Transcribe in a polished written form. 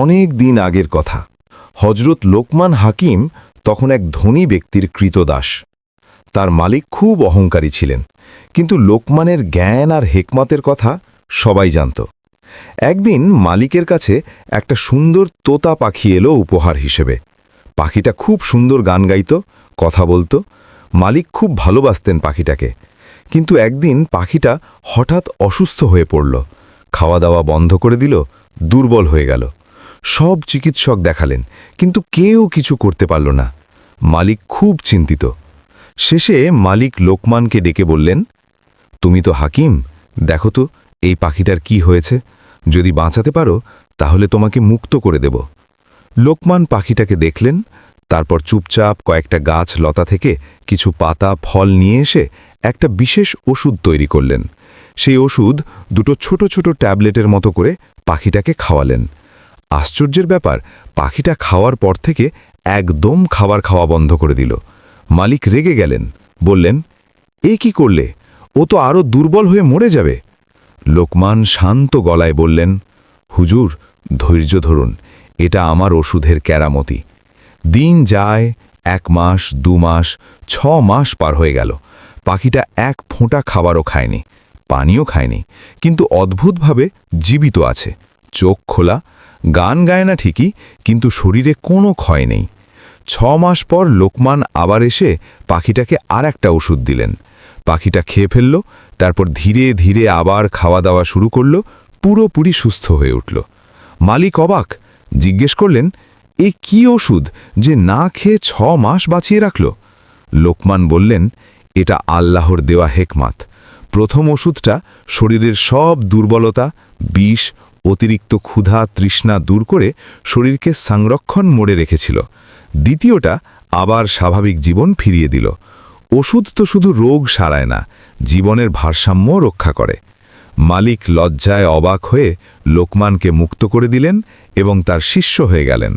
অনেক দিন আগের কথা। হজরত লোকমান হাকিম তখন এক ধনী ব্যক্তির কৃতদাস। তার মালিক খুব অহংকারী ছিলেন, কিন্তু লোকমানের জ্ঞান আর হেকমতের কথা সবাই জানত। একদিন মালিকের কাছে একটা সুন্দর তোতা পাখি এলো উপহার হিসেবে। পাখিটা খুব সুন্দর গান গাইত, কথা বলতো। মালিক খুব ভালোবাসতেন পাখিটাকে। কিন্তু একদিন পাখিটা হঠাৎ অসুস্থ হয়ে পড়ল। খাওয়া দাওয়া বন্ধ করে দিল, দুর্বল হয়ে গেল। সব চিকিৎসক দেখালেন, কিন্তু কেউ কিছু করতে পারল না। মালিক খুব চিন্তিত। শেষে মালিক লোকমানকে ডেকে বললেন, তুমি তো হাকিম, দেখো তো এই পাখিটার কি হয়েছে। যদি বাঁচাতে পারো তাহলে তোমাকে মুক্ত করে দেব। লোকমান পাখিটাকে দেখলেন, তারপর চুপচাপ কয়েকটা গাছ লতা থেকে কিছু পাতা ফল নিয়ে এসে একটা বিশেষ ওষুধ তৈরি করলেন। সেই ওষুধ দুটো ছোট ছোট ট্যাবলেটের মতো করে পাখিটাকে খাওয়ালেন। আশ্চর্যের ব্যাপার, পাখিটা খাওয়ার পর থেকে একদম খাবার খাওয়া বন্ধ করে দিল। মালিক রেগে গেলেন, বললেন, এ কি করলে? ও তো আরও দুর্বল হয়ে মরে যাবে। লোকমান শান্ত গলায় বললেন, হুজুর, ধৈর্য ধরুন, এটা আমার ওষুধের কেরামতি। দিন যায়, 1 মাস, 2 মাস, 6 মাস পার হয়ে গেল। পাখিটা এক ফোঁটা খাবারও খায়নি, পানিও খায়নি, কিন্তু অদ্ভুতভাবে জীবিত আছে। চোখ খোলা, গান গায় না ঠিকই, কিন্তু শরীরে কোনো ক্ষয় নেই। 6 মাস পর লোকমান আবার এসে পাখিটাকে আর একটা ওষুধ দিলেন। পাখিটা খেয়ে ফেলল, তারপর ধীরে ধীরে আবার খাওয়া দাওয়া শুরু করল, পুরোপুরি সুস্থ হয়ে উঠল। মালিক অবাক, জিজ্ঞেস করলেন, এ কি ওষুধ যে না খেয়ে 6 মাস বাঁচিয়ে রাখল? লোকমান বললেন, এটা আল্লাহর দেওয়া হেকমত। প্রথম ওষুধটা শরীরের সব দুর্বলতা, বিষ, অতিরিক্ত ক্ষুধা, তৃষ্ণা দূর করে শরীরকে সংরক্ষণ মোড়ে রেখেছিল। দ্বিতীয়টা আবার স্বাভাবিক জীবন ফিরিয়ে দিল। ওষুধ তো শুধু রোগ সারায় না, জীবনের ভারসাম্য রক্ষা করে। মালিক লজ্জায় অবাক হয়ে লোকমানকে মুক্ত করে দিলেন এবং তার শিষ্য হয়ে গেলেন।